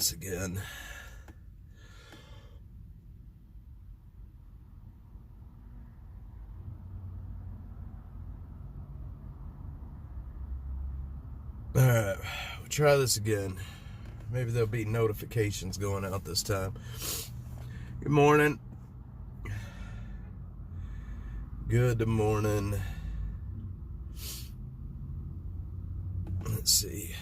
this again. Alright, we'll try this again. Maybe there'll be notifications going out this time. Good morning. Good morning. Let's see.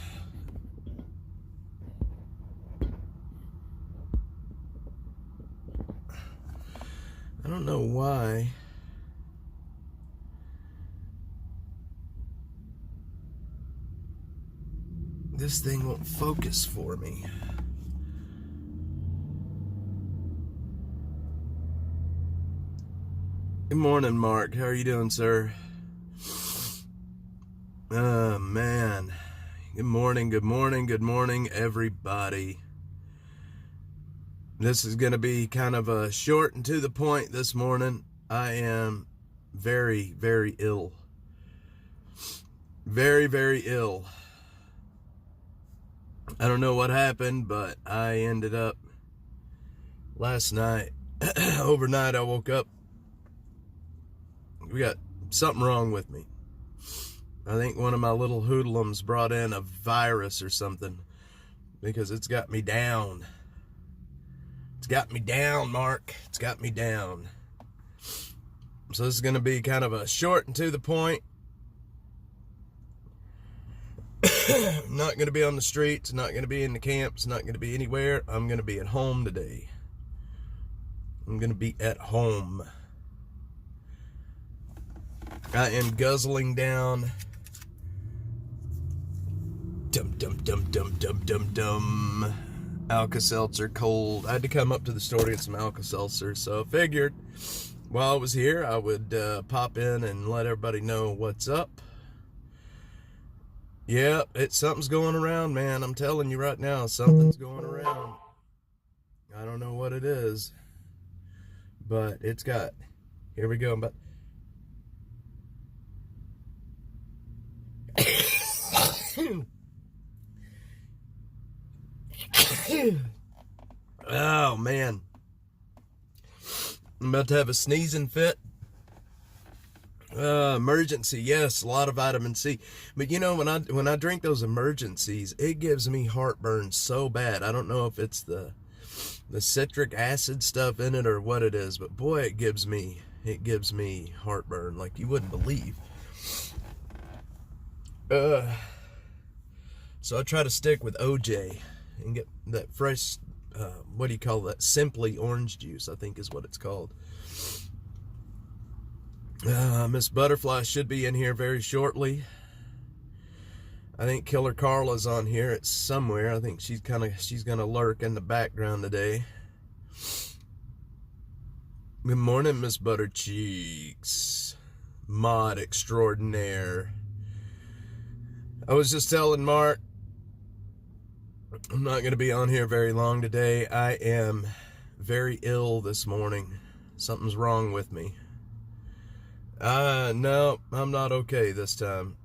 I don't know why. This thing won't focus for me. Good morning, Mark. How are you doing, sir? Oh, man. Good morning, good morning, good morning, everybody. This is going to be kind of a short and to the point this morning. I am very, very ill. Very, very ill. I don't know what happened, but I ended up last night, overnight I woke up. We got something wrong with me. I think one of my little hoodlums brought in a virus or something, because it's got me down. It's got me down, Mark. It's got me down. So this is going to be kind of a short and to the point. Not going to be on the streets, not going to be in the camps, not going to be anywhere. I'm going to be at home today. I'm going to be at home. I am guzzling down Alka-Seltzer cold. I had to come up to the store to get some Alka-Seltzer, so I figured while I was here I would pop in and let everybody know what's up. Yep, something's going around, man. I'm telling you right now, something's going around. I don't know what it is, but it's got, here we go. Oh, man. I'm about to have a sneezing fit. Emergency, yes, a lot of vitamin C. But you know, when I drink those emergencies, it gives me heartburn so bad. I don't know if it's the citric acid stuff in it or what it is, but boy, it gives me heartburn like you wouldn't believe. So I try to stick with OJ and get that fresh, what do you call that? Simply orange juice, I think is what it's called. Miss Butterfly should be in here very shortly. I think Killer Carla's on here. It's somewhere. I think she's gonna lurk in the background today. Good morning, Miss Buttercheeks, mod extraordinaire. I was just telling Mark I'm not gonna be on here very long today. I am very ill this morning. Something's wrong with me. No, I'm not okay this time.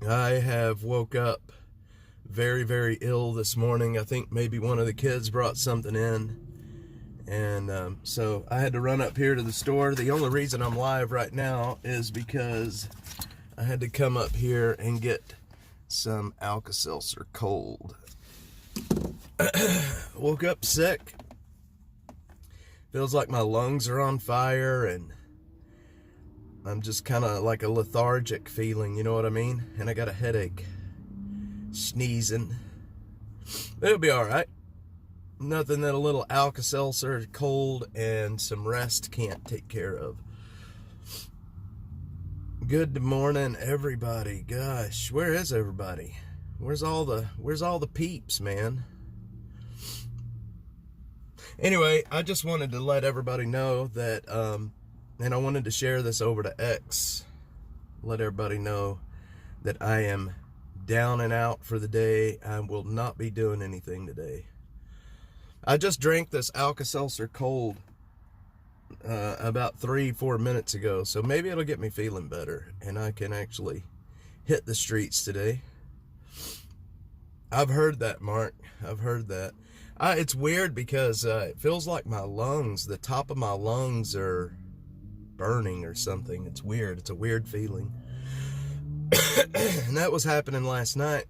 I have woke up very, very ill this morning. I think maybe one of the kids brought something in. And so I had to run up here to the store. The only reason I'm live right now is because I had to come up here and get some Alka-Seltzer cold. Woke up sick. Feels like my lungs are on fire and I'm just kind of like a lethargic feeling, you know what I mean? And I got a headache, sneezing. It'll be all right. Nothing that a little Alka-Seltzer cold and some rest can't take care of. Good morning, everybody. Gosh, where is everybody? Where's all the peeps, man? Anyway, I just wanted to let everybody know that, and I wanted to share this over to X. Let everybody know that I am down and out for the day. I will not be doing anything today. I just drank this Alka-Seltzer cold about 3-4 minutes ago, so maybe it'll get me feeling better and I can actually hit the streets today. I've heard that, Mark. I've heard that. It's weird because it feels like my lungs, the top of my lungs are burning or something. It's weird. It's a weird feeling. And that was happening last night.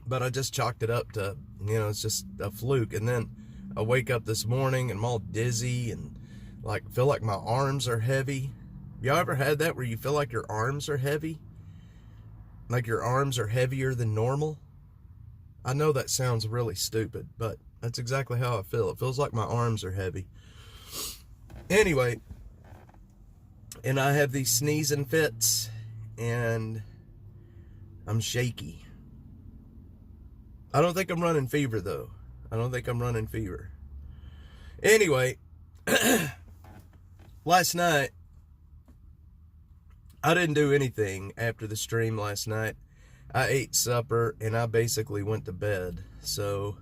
But I just chalked it up to, it's just a fluke. And then I wake up this morning and I'm all dizzy and like feel like my arms are heavy. Y'all ever had that where you feel like your arms are heavy? Like your arms are heavier than normal? I know that sounds really stupid, but that's exactly how I feel. It feels like my arms are heavy. Anyway, and I have these sneezing fits, and I'm shaky. I don't think I'm running fever, though. I don't think I'm running fever. Anyway, last night, I didn't do anything after the stream last night. I ate supper and I basically went to bed. So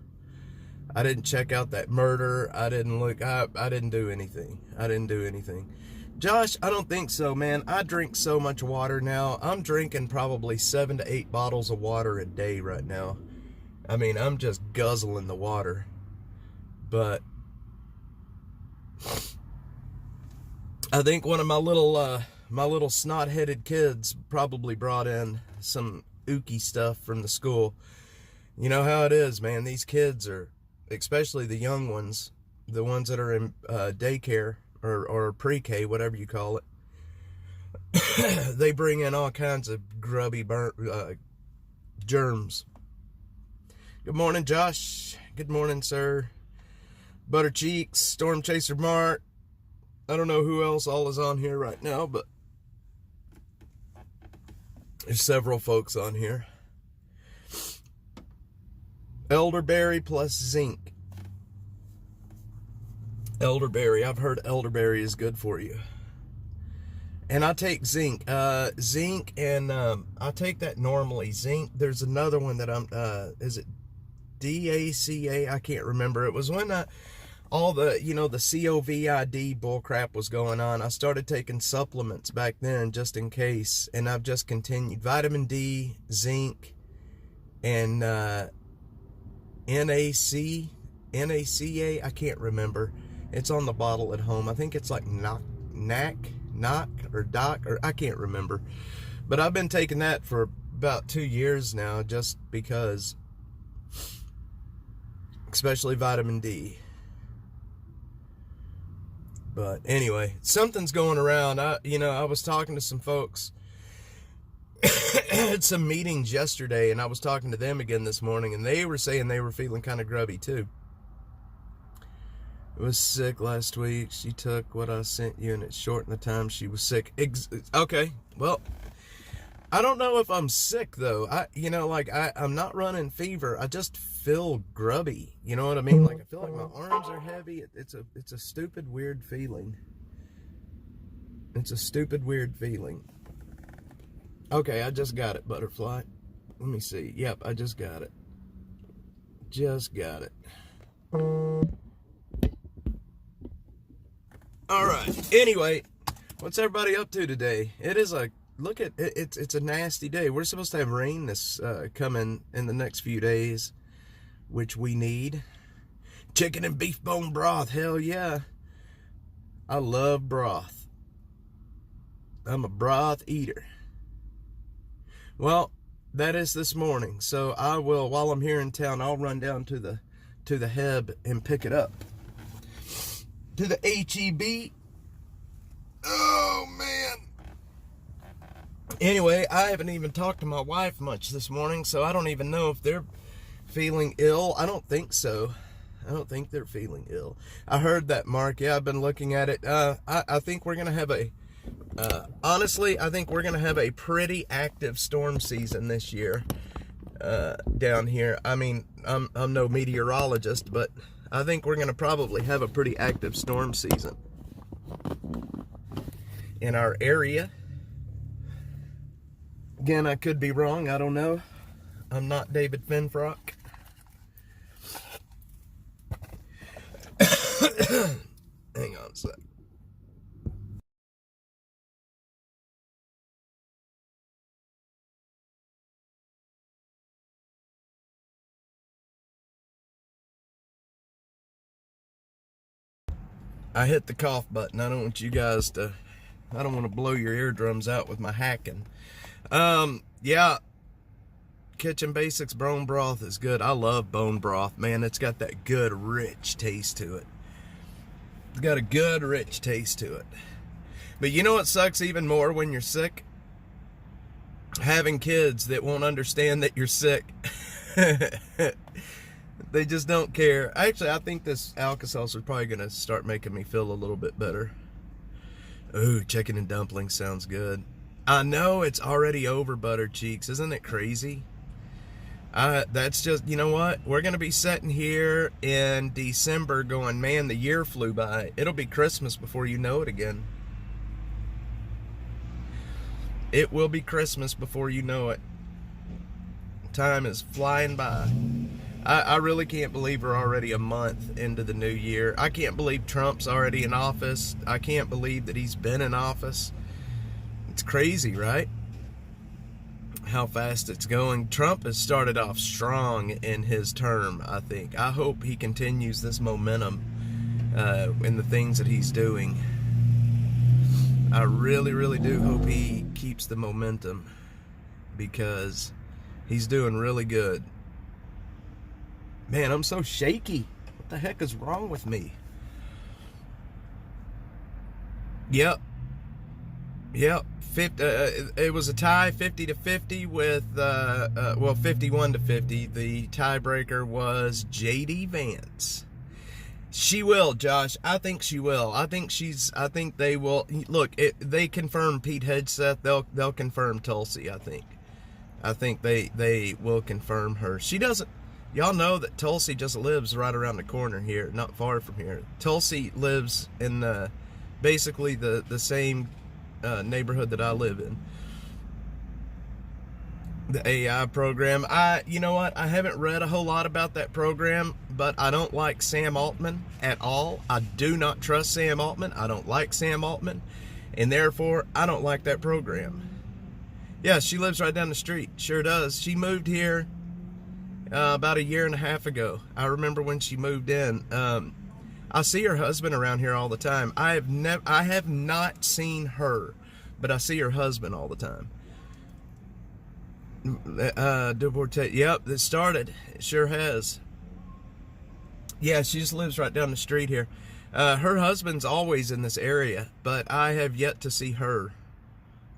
I didn't check out that murder. I didn't look. I didn't do anything. I didn't do anything. Josh, I don't think so, man. I drink so much water now. I'm drinking probably 7 to 8 bottles of water a day right now. I mean, I'm just guzzling the water. But I think one of my little snot-headed kids probably brought in some ooky stuff from the school. You know how it is, man. These kids are, especially the young ones, the ones that are in daycare or pre-K, whatever you call it. They bring in all kinds of grubby germs. Good morning, Josh. Good morning, sir. Butter Cheeks, Storm Chaser Mark. I don't know who else all is on here right now, but there's several folks on here. Elderberry plus zinc. Elderberry. I've heard elderberry is good for you. And I take zinc. Zinc and I take that normally. Zinc. There's another one that is it DACA? I can't remember. It was when all the, the COVID bullcrap was going on. I started taking supplements back then just in case, and I've just continued. Vitamin D, zinc, and NACA, I can't remember. It's on the bottle at home. I think it's like NAC, or DOC, or I can't remember. But I've been taking that for about 2 years now just because, especially vitamin D. But anyway, something's going around. I was talking to some folks. I had some meetings yesterday, and I was talking to them again this morning, and they were saying they were feeling kind of grubby too. I was sick last week. She took what I sent you, and it shortened the time she was sick. Okay, well, I don't know if I'm sick though. I'm not running fever. I just feel grubby. You know what I mean? Like I feel like my arms are heavy. It's a stupid, weird feeling. It's a stupid, weird feeling. Okay, I just got it, Butterfly. Let me see. Yep, I just got it. Just got it. All right. Anyway, what's everybody up to today? It is it's a nasty day. We're supposed to have rain this coming in the next few days, which we need. Chicken and beef bone broth. Hell yeah. I love broth. I'm a broth eater. Well, that is this morning. So I will, while I'm here in town, I'll run down to the Heb and pick it up. To the HEB. Oh, man. Anyway, I haven't even talked to my wife much this morning, so I don't even know if they're feeling ill. I don't think so. I don't think they're feeling ill. I heard that, Mark. Yeah, I've been looking at it. I think we're going to have honestly, I think we're going to have a pretty active storm season this year down here. I mean, I'm no meteorologist, but I think we're going to probably have a pretty active storm season in our area. Again, I could be wrong. I don't know. I'm not David Finfrock. Hang on a sec. I hit the cough button. I don't want you guys to, I don't want to blow your eardrums out with my hacking. Yeah, Kitchen Basics bone broth is good. I love bone broth, man. It's got that good, rich taste to it. It's got a good, rich taste to it. But you know what sucks even more when you're sick? Having kids that won't understand that you're sick. They just don't care. Actually, I think this Alka-Seltzer is probably going to start making me feel a little bit better. Ooh, chicken and dumplings sounds good. I know it's already over, Buttered Cheeks. Isn't it crazy? That's just, you know what? We're going to be sitting here in December going, man, the year flew by. It'll be Christmas before you know it again. It will be Christmas before you know it. Time is flying by. I really can't believe we're already a month into the new year. I can't believe Trump's already in office. I can't believe that he's been in office. It's crazy, right? How fast it's going. Trump has started off strong in his term, I think. I hope he continues this momentum in the things that he's doing. I really, really do hope he keeps the momentum because he's doing really good. Man, I'm so shaky. What the heck is wrong with me? Yep. It was a tie, 50-50 with, 51-50. The tiebreaker was J.D. Vance. She will, Josh. I think she will. I think they will. Look, they confirm Pete Hegseth. They'll confirm Tulsi, I think. I think they will confirm her. She doesn't. Y'all know that Tulsi just lives right around the corner here, not far from here. Tulsi lives in basically the same neighborhood that I live in. The AI program. You know what? I haven't read a whole lot about that program, but I don't like Sam Altman at all. I do not trust Sam Altman. I don't like Sam Altman, and therefore I don't like that program. Yeah, she lives right down the street. Sure does. She moved here about a year and a half ago. I remember when she moved in. I see her husband around here all the time. I have not seen her, but I see her husband all the time. Yep, it started. It sure has. Yeah, she just lives right down the street here. Her husband's always in this area, but I have yet to see her,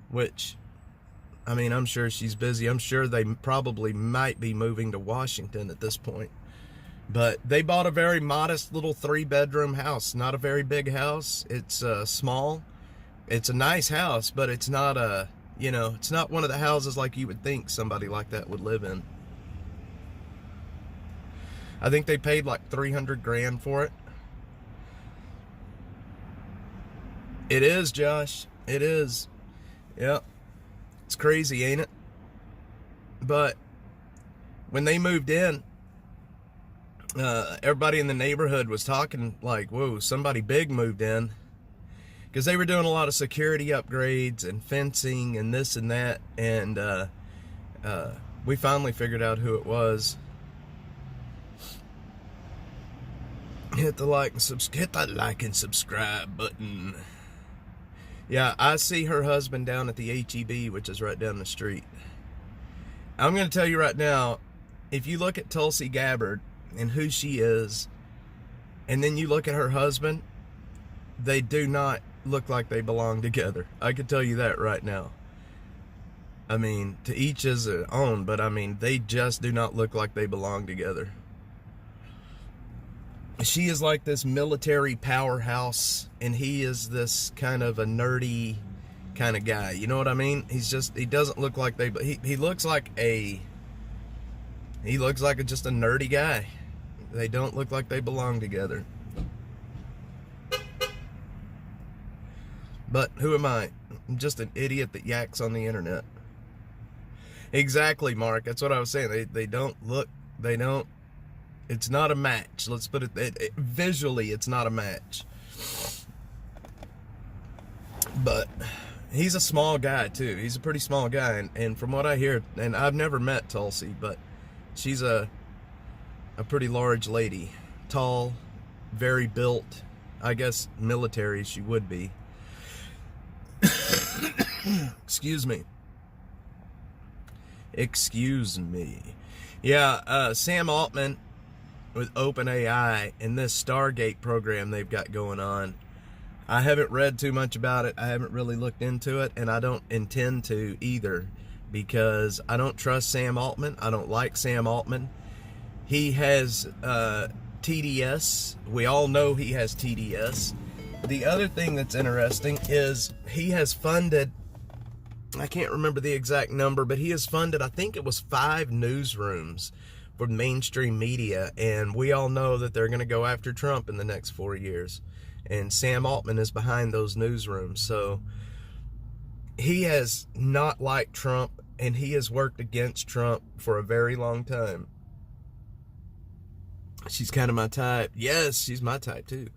which, I mean, I'm sure she's busy. I'm sure they probably might be moving to Washington at this point. But they bought a very modest little 3-bedroom house. Not a very big house. It's small. It's a nice house, but it's not a, you know, it's not one of the houses like you would think somebody like that would live in. I think they paid like $300,000 for it. It is, Josh. It is. Yep. It's crazy, ain't it? But when they moved in, everybody in the neighborhood was talking like, whoa, somebody big moved in. Because they were doing a lot of security upgrades and fencing and this and that. And we finally figured out who it was. Hit the like and subscribe button. Yeah, I see her husband down at the H-E-B, which is right down the street. I'm going to tell you right now, if you look at Tulsi Gabbard and who she is, and then you look at her husband, they do not look like they belong together. I can tell you that right now. I mean, to each his own, but I mean, they just do not look like they belong together. She is like this military powerhouse, and he is this kind of a nerdy kind of guy. You know what I mean? He doesn't look like he looks like just a nerdy guy. They don't look like they belong together. But who am I? I'm just an idiot that yaks on the internet. Exactly, Mark. That's what I was saying. They don't look, it's not a match. Let's put it, visually, it's not a match. But he's a small guy, too. He's a pretty small guy. And from what I hear, and I've never met Tulsi, but she's a pretty large lady. Tall, very built. I guess military she would be. Excuse me. Yeah, Sam Altman with OpenAI and this Stargate program they've got going on. I haven't read too much about it. I haven't really looked into it, and I don't intend to either, because I don't trust Sam Altman. I don't like Sam Altman. He has TDS. We all know he has TDS. The other thing that's interesting is he has funded, I can't remember the exact number, but he has funded, I think it was 5 newsrooms for mainstream media, and we all know that they're going to go after Trump in the next 4 years. And Sam Altman is behind those newsrooms. So he has not liked Trump, and he has worked against Trump for a very long time. She's kind of my type. Yes, she's my type too.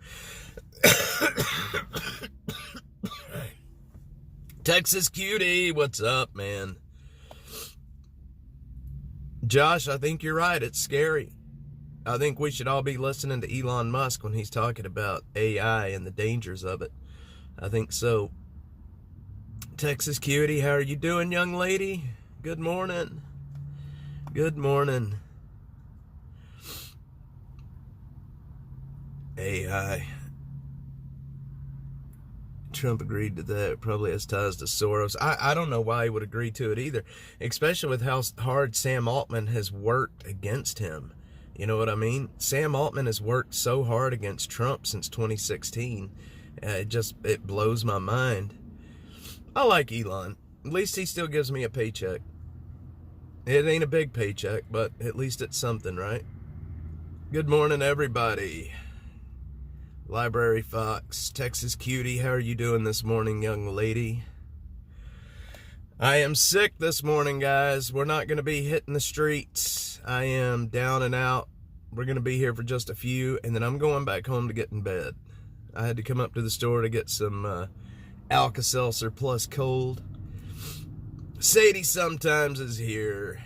Texas Cutie, what's up, man? Josh, I think you're right. It's scary. I think we should all be listening to Elon Musk when he's talking about AI and the dangers of it. I think so. Texas Cutie, how are you doing, young lady? Good morning. Good morning. AI. Trump agreed to that. Probably has ties to Soros. I don't know why he would agree to it either, especially with how hard Sam Altman has worked against him. You know what I mean? Sam Altman has worked so hard against Trump since 2016. It blows my mind. I like Elon. At least he still gives me a paycheck. It ain't a big paycheck, but at least it's something, right? Good morning, everybody. Library Fox, Texas Cutie, how are you doing this morning, young lady? I am sick this morning, guys. We're not going to be hitting the streets. I am down and out. We're going to be here for just a few, and then I'm going back home to get in bed. I had to come up to the store to get some Alka-Seltzer plus cold. Sadie sometimes is here.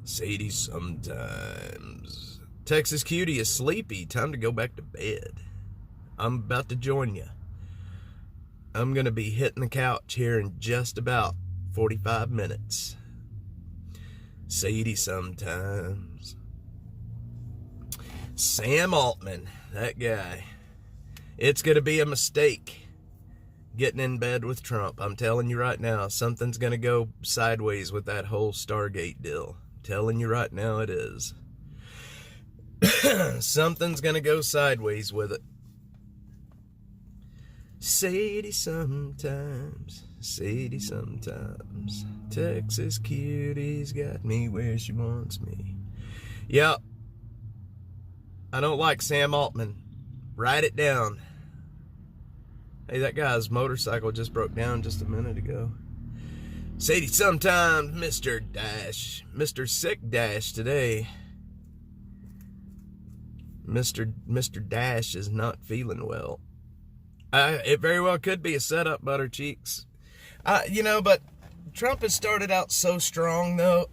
Sadie sometimes. Texas Cutie is sleepy. Time to go back to bed. I'm about to join you. I'm going to be hitting the couch here in just about 45 minutes. Sadie sometimes. Sam Altman, that guy. It's going to be a mistake getting in bed with Trump. I'm telling you right now, something's going to go sideways with that whole Stargate deal. I'm telling you right now it is. Something's going to go sideways with it. Sadie sometimes, Sadie sometimes. Texas Cutie's got me where she wants me. Yep. I don't like Sam Altman. Write it down. Hey, that guy's motorcycle just broke down just a minute ago. Sadie sometimes, Mr. Dash. Mr. Sick Dash today. Mr. Dash is not feeling well. It very well could be a setup, butter cheeks. But Trump has started out so strong, though.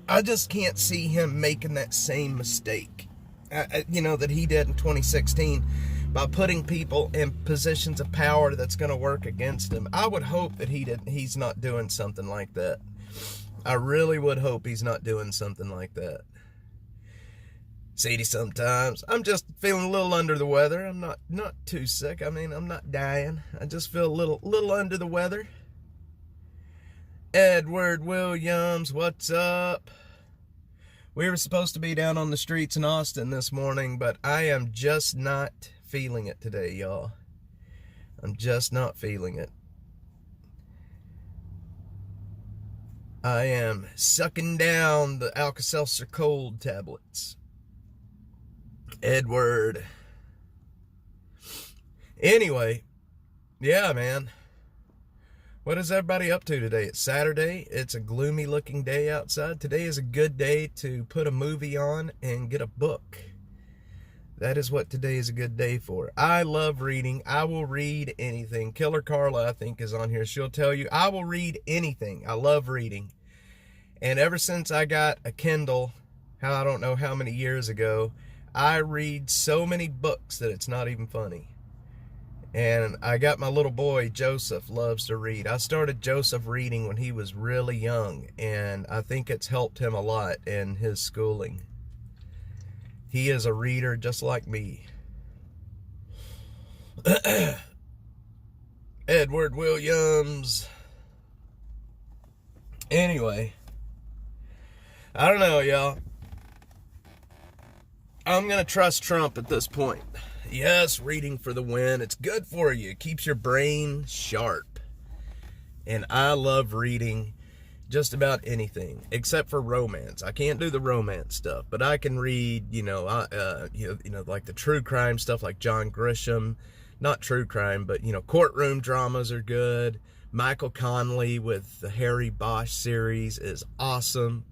I just can't see him making that same mistake, that he did in 2016 by putting people in positions of power that's going to work against him. I would hope that he's not doing something like that. I really would hope he's not doing something like that. Sadie sometimes. I'm just feeling a little under the weather. I'm not too sick. I mean, I'm not dying. I just feel a little under the weather. Edward Williams, what's up? We were supposed to be down on the streets in Austin this morning, but I am just not feeling it today, y'all. I'm just not feeling it. I am sucking down the Alka-Seltzer cold tablets. Edward. Anyway, yeah, man. What is everybody up to today? It's Saturday. It's a gloomy looking day outside. Today is a good day to put a movie on and get a book. That is what today is a good day for. I love reading. I will read anything. Killer Carla, I think, is on here. She'll tell you, I will read anything. I love reading. And ever since I got a Kindle, I don't know how many years ago, I read so many books that it's not even funny. And I got my little boy, Joseph, loves to read. I started Joseph reading when he was really young, and I think it's helped him a lot in his schooling. He is a reader just like me. Edward Williams. Anyway, I don't know, y'all. I'm going to trust Trump at this point. Yes, reading for the win. It's good for you. It keeps your brain sharp. And I love reading just about anything except for romance. I can't do the romance stuff, but I can read, like the true crime stuff like John Grisham. Not true crime, but, courtroom dramas are good. Michael Connelly with the Harry Bosch series is awesome.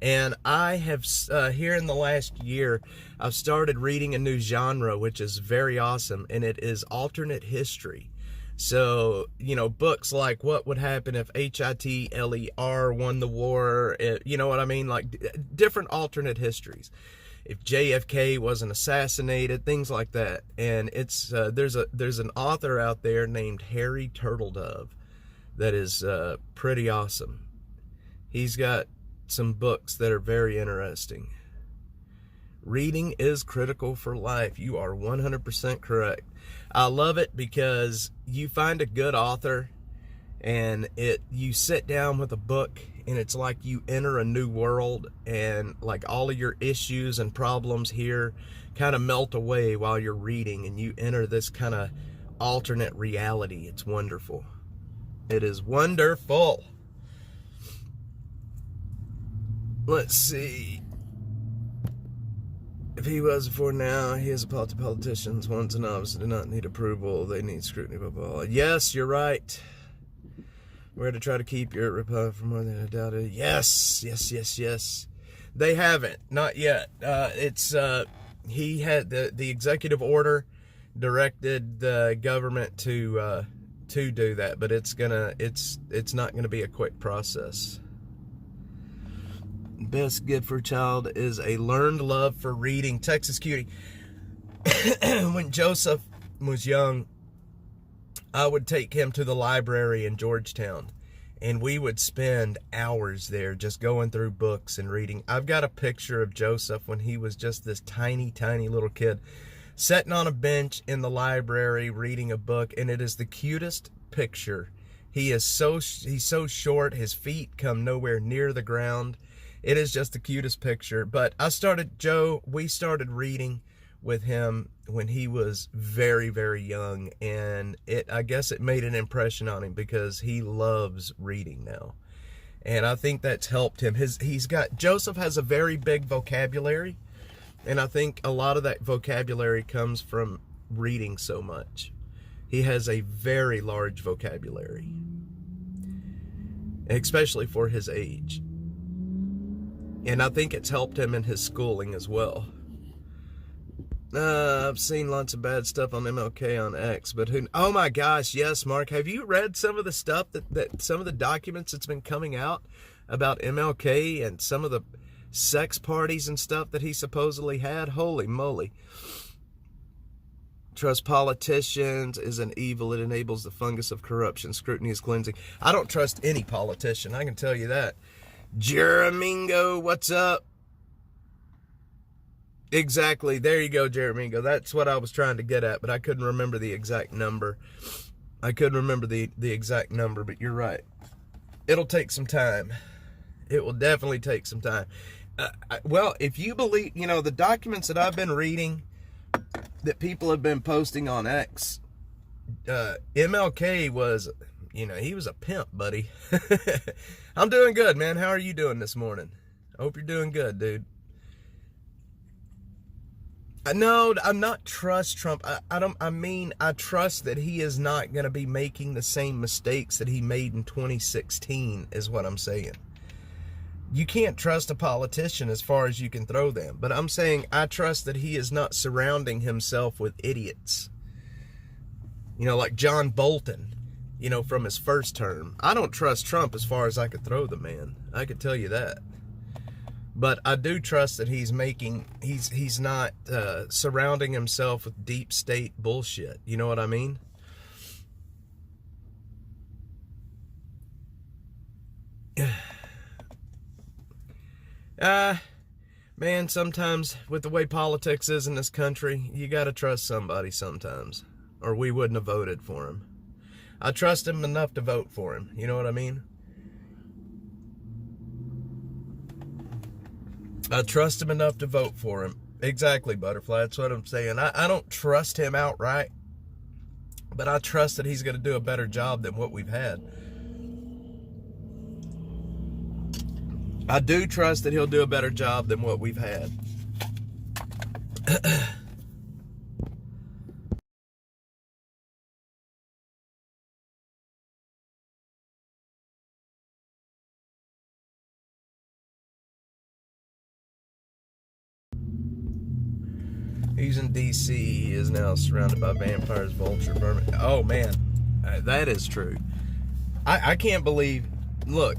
And I have, here in the last year, I've started reading a new genre, which is very awesome, and it is alternate history. So, books like What Would Happen If Hitler Won the War, you know what I mean? Like, different alternate histories. If JFK wasn't assassinated, things like that. And it's there's an author out there named Harry Turtledove that is pretty awesome. He's got some books that are very interesting. Reading is critical for life. You are 100% correct. I love it because you find a good author and you sit down with a book and it's like you enter a new world, and like all of your issues and problems here kind of melt away while you're reading, and you enter this kind of alternate reality. It's wonderful. It is wonderful. Let's see. If he was before now, he is a politicians. Once a novice do not need approval. They need scrutiny, blah, blah, blah. Yes, you're right. We're to try to keep your Republic for more than a doubt. Yes. They haven't. Not yet. He had the executive order directed the government to do that, but it's not gonna be a quick process. Best gift for a child is a learned love for reading. Texas Cutie. When Joseph was young, I would take him to the library in Georgetown, and we would spend hours there just going through books and reading. I've got a picture of Joseph when he was just this tiny, tiny little kid, sitting on a bench in the library reading a book, and it is the cutest picture. He's so short, his feet come nowhere near the ground. It is just the cutest picture. But we started reading with him when he was very, very young, and I guess it made an impression on him because he loves reading now. And I think that's helped him. Joseph has a very big vocabulary, and I think a lot of that vocabulary comes from reading so much. He has a very large vocabulary, especially for his age. And I think it's helped him in his schooling as well. I've seen lots of bad stuff on MLK on X, but oh my gosh, yes, Mark. Have you read some of the stuff that some of the documents that's been coming out about MLK and some of the sex parties and stuff that he supposedly had? Holy moly. Trust politicians is an evil. It enables the fungus of corruption. Scrutiny is cleansing. I don't trust any politician. I can tell you that. Jeramingo, what's up? Exactly. There you go, Jeramingo. That's what I was trying to get at, but I couldn't remember the exact number. But you're right. It'll take some time. It will definitely take some time. Well, if you believe, the documents that I've been reading that people have been posting on X, MLK was, he was a pimp, buddy. I'm doing good, man. How are you doing this morning? I hope you're doing good, dude. No, I'm not trust Trump. I trust that he is not going to be making the same mistakes that he made in 2016 is what I'm saying. You can't trust a politician as far as you can throw them. But I'm saying I trust that he is not surrounding himself with idiots. Like John Bolton, from his first term. I don't trust Trump as far as I could throw the man. I could tell you that. But I do trust that he's not surrounding himself with deep state bullshit. You know what I mean? Man, sometimes with the way politics is in this country, you gotta trust somebody sometimes, or we wouldn't have voted for him. I trust him enough to vote for him. You know what I mean? I trust him enough to vote for him. Exactly, Butterfly. That's what I'm saying. I don't trust him outright, but I trust that he's going to do a better job than what we've had. I do trust that he'll do a better job than what we've had. He's in D.C. He is now surrounded by vampires, vulture, vermin. Oh, man. That is true. I can't believe... Look,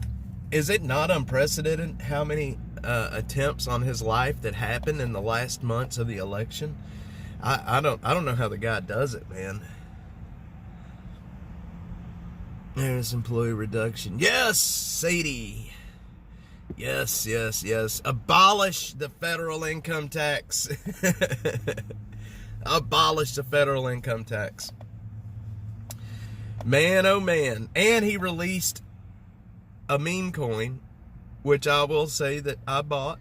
is it not unprecedented how many attempts on his life that happened in the last months of the election? I don't know how the guy does it, man. There's employee reduction. Yes, Sadie. Yes. Abolish the federal income tax. Abolish the federal income tax. Man, oh man. And he released a meme coin, which I will say that I bought,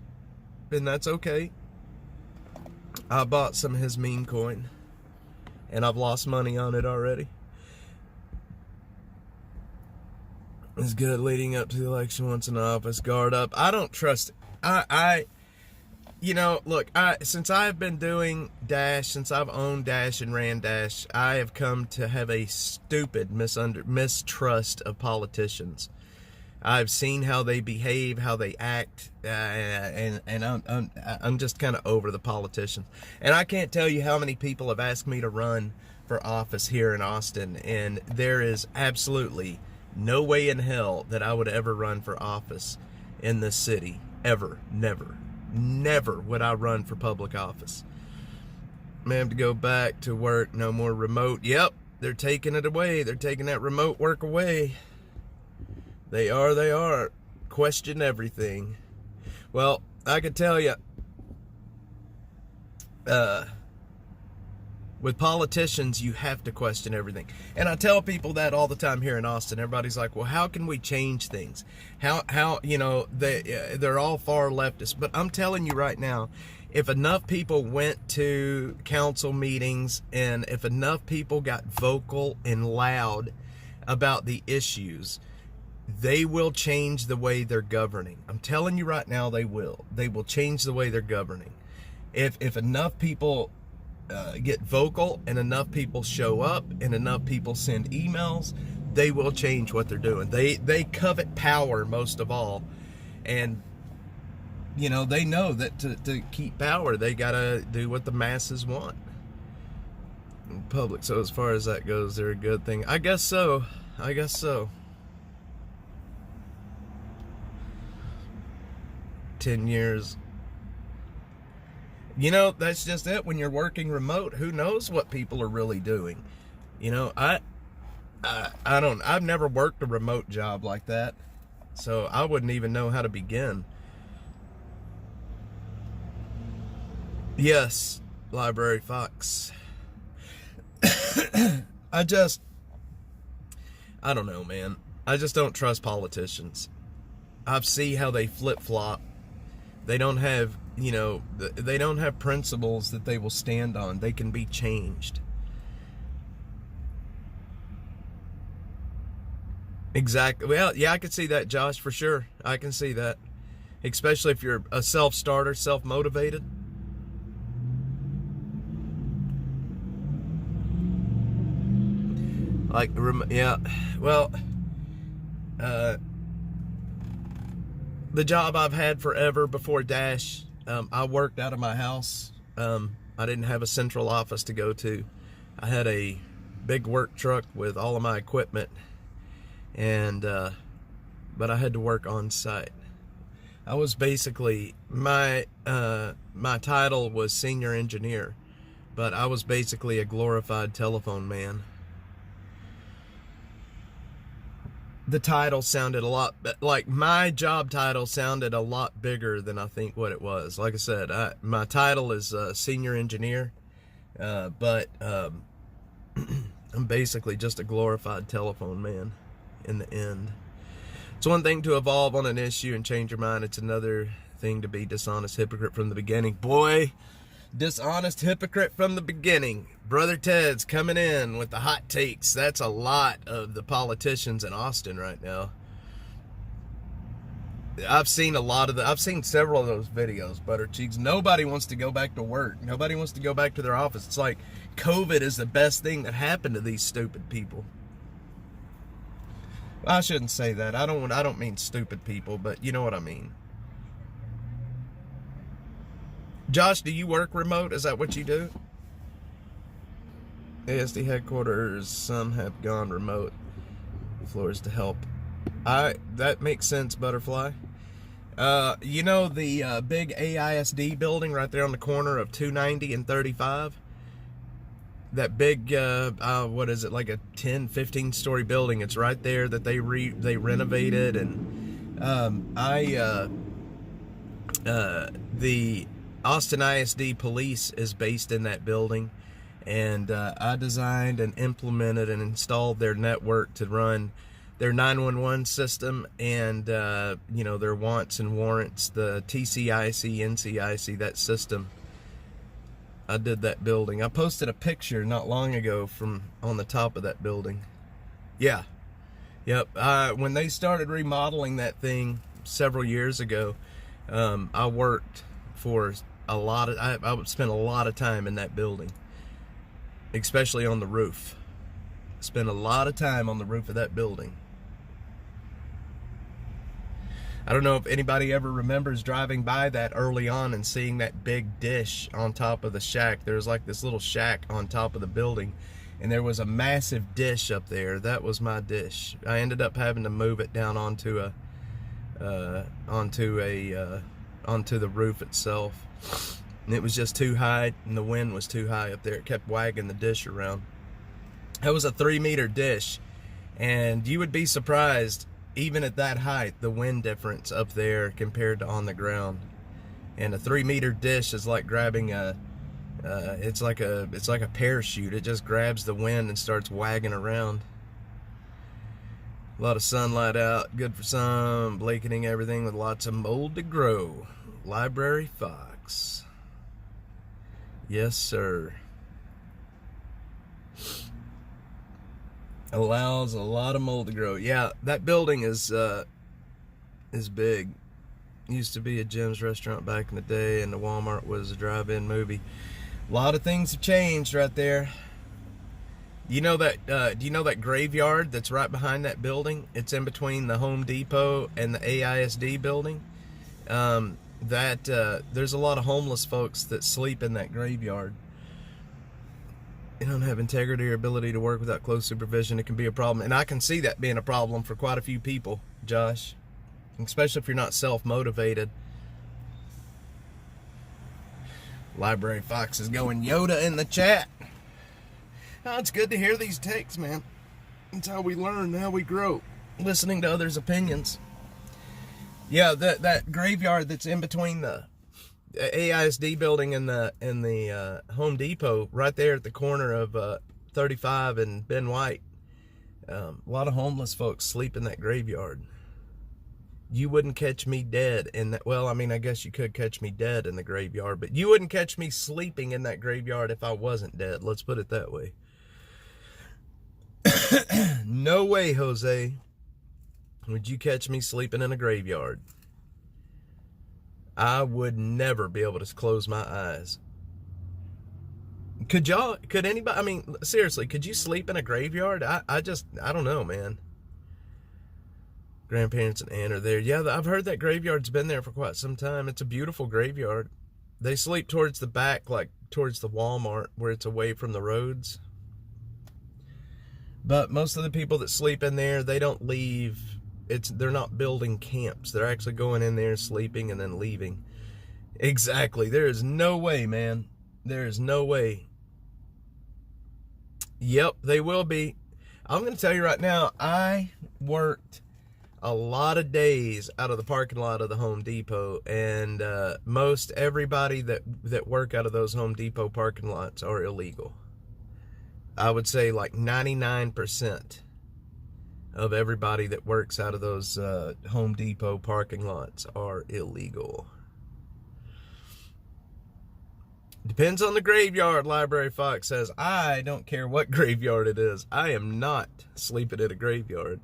and that's okay. I bought some of his meme coin, and I've lost money on it already. It's good leading up to the election. Once in office, guard up. I don't trust it. Look, since I've been doing Dash, since I've owned Dash and ran Dash, I have come to have a stupid mistrust of politicians. I've seen how they behave, how they act, and I'm just kind of over the politicians. And I can't tell you how many people have asked me to run for office here in Austin, and there is absolutely no way in hell that I would ever run for office in this city. Ever. Never would I run for public office. May have to go back to work. No more remote. Yep, they're taking it away. They're taking that remote work away. They are. Question everything. Well, I can tell you, with politicians, you have to question everything. And I tell people that all the time here in Austin. Everybody's like, well, how can we change things? How they're all far leftist. But I'm telling you right now, if enough people went to council meetings and if enough people got vocal and loud about the issues, they will change the way they're governing. I'm telling you right now, they will. They will change the way they're governing. If enough people get vocal and enough people show up and enough people send emails, they will change what they're doing. They covet power most of all, and they know that to keep power, they gotta do what the masses want. Public. So as far as that goes, they're a good thing. I guess so. 10 years. That's just it. When you're working remote, who knows what people are really doing? I've never worked a remote job like that, so I wouldn't even know how to begin. Yes, Library Fox. I don't know, man. I just don't trust politicians. I've seen how they flip-flop. They don't have, they don't have principles that they will stand on. They can be changed. Exactly. Well, yeah, I could see that, Josh, for sure. I can see that. Especially if you're a self-starter, self-motivated. Yeah, well, the job I've had forever before Dash, I worked out of my house. I didn't have a central office to go to. I had a big work truck with all of my equipment, and but I had to work on site. I was basically, my title was senior engineer, but I was basically a glorified telephone man. The title sounded a lot, like my job title sounded a lot bigger than I think what it was. Like I said, my title is senior engineer, but I'm basically just a glorified telephone man in the end. It's one thing to evolve on an issue and change your mind. It's another thing to be dishonest hypocrite from the beginning. Boy, dishonest hypocrite from the beginning. Brother Ted's coming in with the hot takes. That's a lot of the politicians in Austin right now. I've seen several of those videos, Butter Cheeks. Nobody wants to go back to work. Nobody wants to go back to their office. It's like COVID is the best thing that happened to these stupid people. I shouldn't say that. I don't mean stupid people, but you know what I mean. Josh, do you work remote? Is that what you do? ASD headquarters, some have gone remote. Floors to help. That makes sense, Butterfly. You know the big AISD building right there on the corner of 290 and 35? That big, what is it, like a 10, 15-story building. It's right there that they renovated, and the Austin ISD police is based in that building, and I designed and implemented and installed their network to run their 911 system and, you know, their wants and warrants, the TCIC, NCIC, that system. I did that building. I posted a picture not long ago from on the top of that building. Yeah. Yep. When they started remodeling that thing several years ago, I worked for a lot of, I would spend a lot of time in that building, especially on the roof. Spent a lot of time on the roof of that building. I don't know if anybody ever remembers driving by that early on and seeing that big dish on top of the shack. There was like this little shack on top of the building, and there was a massive dish up there. That was my dish. I ended up having to move it down onto the roof itself. And it was just too high, and the wind was too high up there. It kept wagging the dish around. That was a 3-meter dish, and you would be surprised, even at that height, the wind difference up there compared to on the ground. And a 3-meter dish is like grabbing it's like a parachute. It just grabs the wind and starts wagging around. A lot of sunlight out, good for some, blanketing everything with lots of mold to grow. Library Fox. Yes, sir. Allows a lot of mold to grow. Yeah, that building is big. Used to be a Jim's restaurant back in the day, and the Walmart was a drive-in movie. A lot of things have changed right there. Do you know that graveyard that's right behind that building? It's in between the Home Depot and the AISD building. There's a lot of homeless folks that sleep in that graveyard. They don't have integrity or ability to work without close supervision. It can be a problem, and I can see that being a problem for quite a few people, Josh, especially if you're not self-motivated. Library Fox is going Yoda in the chat. Oh, it's good to hear these takes, man. It's how we learn, how we grow, listening to others' opinions. Yeah, that graveyard that's in between the AISD building and the Home Depot, right there at the corner of 35 and Ben White. A lot of homeless folks sleep in that graveyard. You wouldn't catch me dead in that. Well, I mean, I guess you could catch me dead in the graveyard, but you wouldn't catch me sleeping in that graveyard if I wasn't dead. Let's put it that way. No way, Jose, would you catch me sleeping in a graveyard. I would never be able to close my eyes. Could anybody, I mean, seriously, could you sleep in a graveyard? I don't know, man. Grandparents and aunt are there. Yeah, I've heard that graveyard's been there for quite some time. It's a beautiful graveyard. They sleep towards the back, like towards the Walmart, where it's away from the roads. But most of the people that sleep in there, they don't leave they're not building camps. They're actually going in there, sleeping, and then leaving. Exactly. There is no way, man. There is no way. Yep, they will be. I'm going to tell you right now, I worked a lot of days out of the parking lot of the Home Depot, and most everybody that work out of those Home Depot parking lots are illegal. I would say like 99% of everybody that works out of those Home Depot parking lots are illegal. Depends on the graveyard, Library Fox says. I don't care what graveyard it is. I am not sleeping at a graveyard.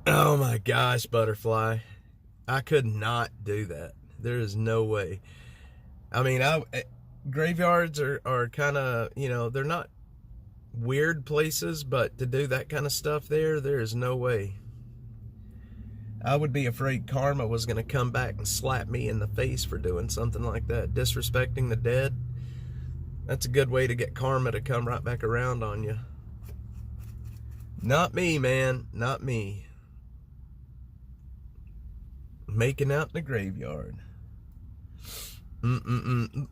Oh my gosh, Butterfly. I could not do that. There is no way. I mean, graveyards are kind of, you know, they're not weird places, but to do that kind of stuff there is no way. I would be afraid karma was going to come back and slap me in the face for doing something like that. Disrespecting the dead. That's a good way to get karma to come right back around on you. Not me, man. Not me. Making out in the graveyard.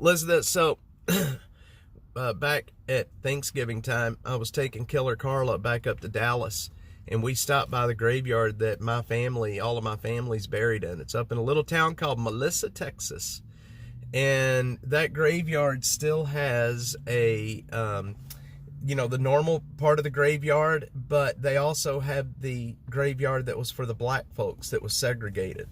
Listen, so back at Thanksgiving time, I was taking Killer Carla back up to Dallas, and we stopped by the graveyard that all of my family's buried in. It's up in a little town called Melissa, Texas. And that graveyard still has a, the normal part of the graveyard, but they also have the graveyard that was for the black folks that was segregated.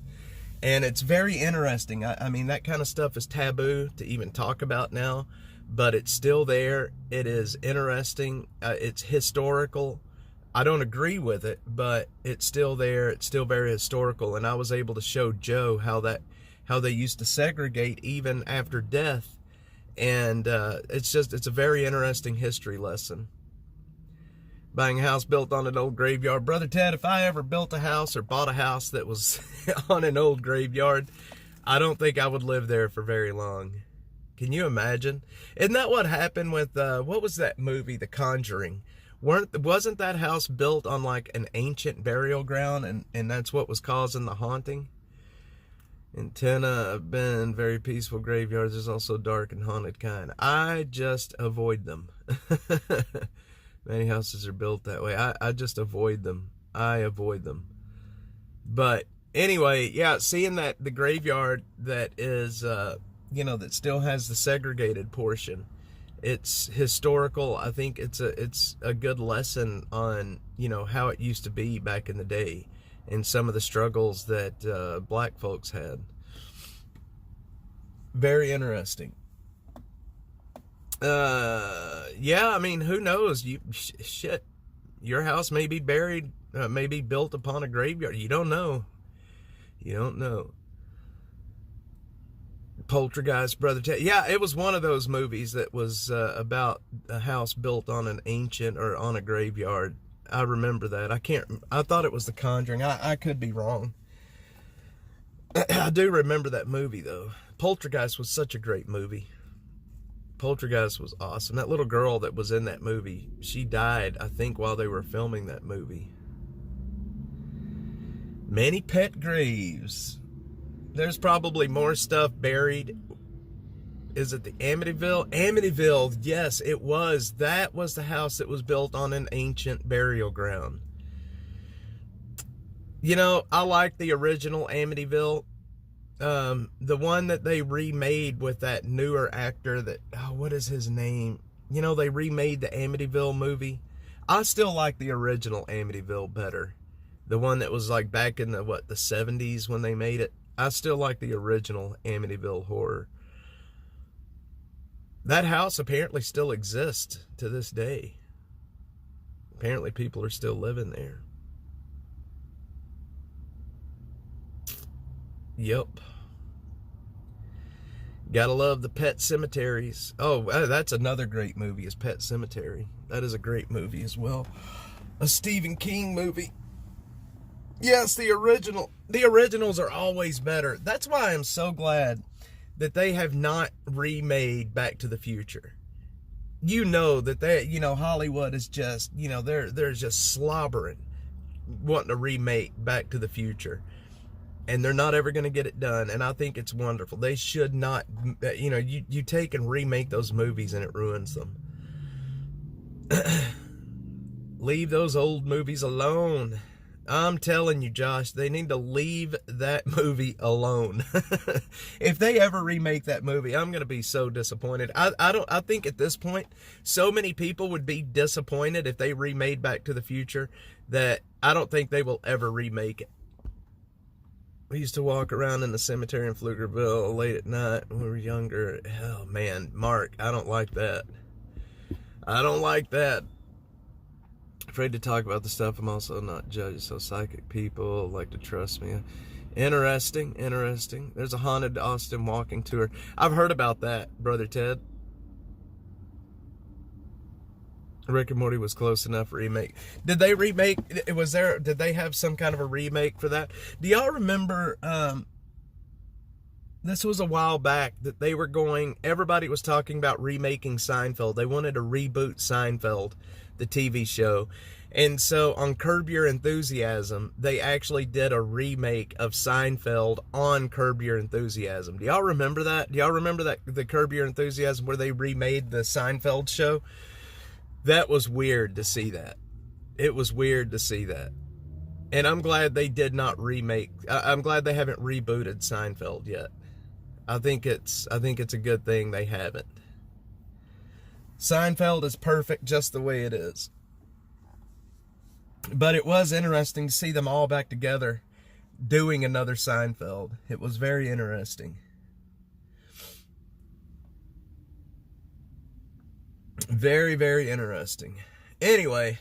And it's very interesting. I mean, that kind of stuff is taboo to even talk about now, but it's still there. It is interesting. It's historical. I don't agree with it, but it's still there. It's still very historical. And I was able to show Joe how they used to segregate even after death. And it's a very interesting history lesson. Buying a house built on an old graveyard. Brother Ted, if I ever built a house or bought a house that was on an old graveyard, I don't think I would live there for very long. Can you imagine? Isn't that what happened with, what was that movie, The Conjuring? Wasn't that house built on like an ancient burial ground, and that's what was causing the haunting? In Tenna, I've been very peaceful graveyards. There's also dark and haunted kind. I just avoid them. Many houses are built that way. I just avoid them. I avoid them. But anyway, yeah, seeing that the graveyard that is, that still has the segregated portion, it's historical. I think it's a good lesson on, how it used to be back in the day and some of the struggles that black folks had. Very interesting. Yeah, I mean, who knows? Shit, your house may be buried, may be built upon a graveyard. You don't know. You don't know. Poltergeist, Brother Ted. Yeah, it was one of those movies that was about a house built on an ancient or on a graveyard. I remember that. I thought it was The Conjuring. I could be wrong. I do remember that movie, though. Poltergeist was such a great movie. Poltergeist was awesome. That little girl that was in that movie, she died, I think, while they were filming that movie. Many pet graves. There's probably more stuff buried. Is it the Amityville? Amityville, yes, it was. That was the house that was built on an ancient burial ground. I like the original Amityville. The one that they remade with that newer actor what is his name? They remade the Amityville movie. I still like the original Amityville better. The one that was like back in the 70s when they made it. I still like the original Amityville Horror. That house apparently still exists to this day. Apparently people are still living there. Yep. Gotta love the Pet Cemeteries. Oh, that's another great movie, is Pet Sematary. That is a great movie as well. A Stephen King movie. Yes, the original. The originals are always better. That's why I'm so glad that they have not remade Back to the Future. That Hollywood is just, they're just slobbering. wanting to remake Back to the Future, and they're not ever going to get it done. And I think it's wonderful. They should not, you know, you take and remake those movies and it ruins them. Leave those old movies alone. I'm telling you, Josh, they need to leave that movie alone. If they ever remake that movie, I'm going to be so disappointed. I think at this point, so many people would be disappointed if they remade Back to the Future that I don't think they will ever remake it. We used to walk around in the cemetery in Pflugerville late at night when we were younger. Oh, man, Mark, I don't like that. I don't like that. Afraid to talk about the stuff. I'm also not judged, so psychic people like to trust me. Interesting. There's a haunted Austin walking tour. I've heard about that, Brother Ted. Rick and Morty was close enough remake. Did they remake? Did they have some kind of a remake for that? Do y'all remember? This was a while back that they were going. Everybody was talking about remaking Seinfeld. They wanted to reboot Seinfeld, the TV show. And so on Curb Your Enthusiasm, they actually did a remake of Seinfeld on Curb Your Enthusiasm. Do y'all remember that? Do y'all remember that, the Curb Your Enthusiasm where they remade the Seinfeld show? That was weird to see that. It was weird to see that. And I'm glad they did not remake. I'm glad they haven't rebooted Seinfeld yet. I think it's a good thing they haven't. Seinfeld is perfect just the way it is. But it was interesting to see them all back together doing another Seinfeld. It was very interesting. Very, very interesting. Anyway.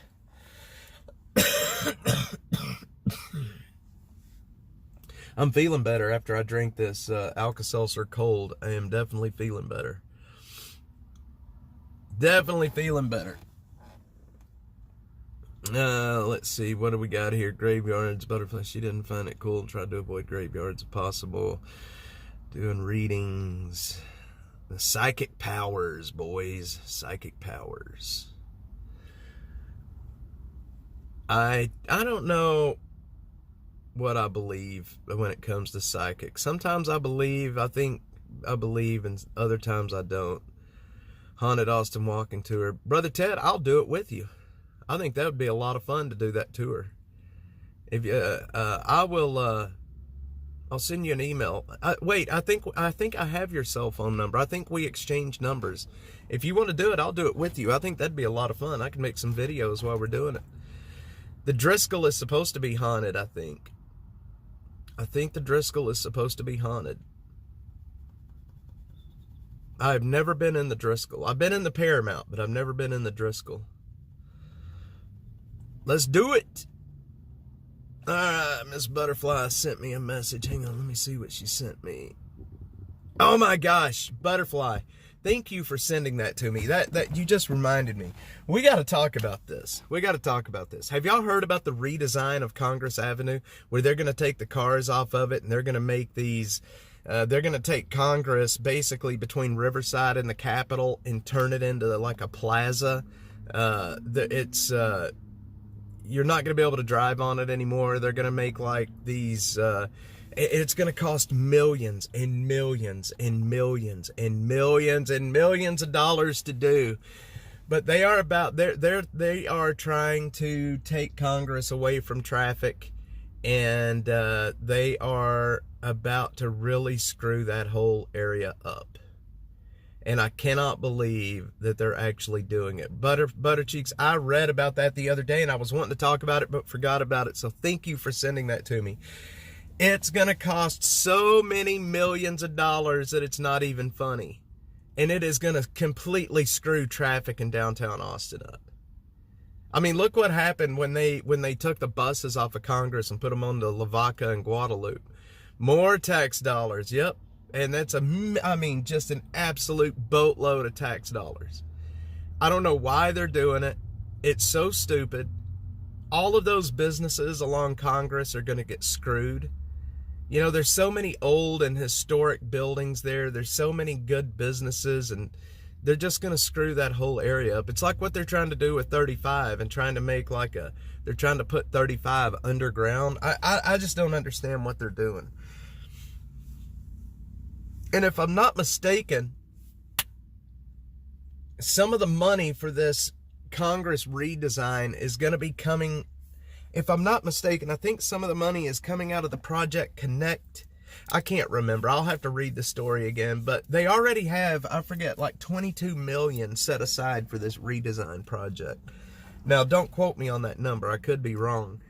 I'm feeling better after I drink this Alka-Seltzer cold. I am definitely feeling better. Definitely feeling better. Let's see. What do we got here? Graveyards, butterfly. She didn't find it cool and tried to avoid graveyards if possible. Doing readings. The psychic powers, boys. Psychic powers. I don't know what I believe when it comes to psychic. Sometimes I believe, and other times I don't. Haunted Austin walking tour. Brother Ted, I'll do it with you. I think that would be a lot of fun to do that tour. If you, I'll send you an email. Wait, I think I have your cell phone number. I think we exchanged numbers. If you want to do it, I'll do it with you. I think that'd be a lot of fun. I can make some videos while we're doing it. The Driscoll is supposed to be haunted, I think. I think the Driscoll is supposed to be haunted. I've never been in the Driscoll. I've been in the Paramount, but I've never been in the Driscoll. Let's do it. All right, Miss Butterfly sent me a message. Hang on, let me see what she sent me. Oh my gosh, Butterfly. Thank you for sending that to me. That you just reminded me. We got to talk about this. Have y'all heard about the redesign of Congress Avenue, where they're going to take the cars off of it and they're going to make these, they're going to take Congress basically between Riverside and the Capitol and turn it into like a plaza. You're not going to be able to drive on it anymore. They're going to make like these, it's going to cost millions and millions and millions and millions and millions of dollars to do. But they are trying to take Congress away from traffic, and they are about to really screw that whole area up. And I cannot believe that they're actually doing it. Buttercheeks, I read about that the other day, and I was wanting to talk about it, but forgot about it. So thank you for sending that to me. It's going to cost so many millions of dollars that it's not even funny. And it is going to completely screw traffic in downtown Austin up. I mean, look what happened when they took the buses off of Congress and put them on the Lavaca and Guadalupe. More tax dollars, yep. And that's just an absolute boatload of tax dollars. I don't know why they're doing it. It's so stupid. All of those businesses along Congress are going to get screwed. You know, there's so many old and historic buildings there. There's so many good businesses, and they're just going to screw that whole area up. It's like what they're trying to do with 35 and trying to make like they're trying to put 35 underground. I just don't understand what they're doing. And if I'm not mistaken, some of the money for this Congress redesign is going to be coming, if I'm not mistaken, I think some of the money is coming out of the Project Connect. I can't remember. I'll have to read the story again, but they already have, I forget, like 22 million set aside for this redesign project. Now, don't quote me on that number. I could be wrong,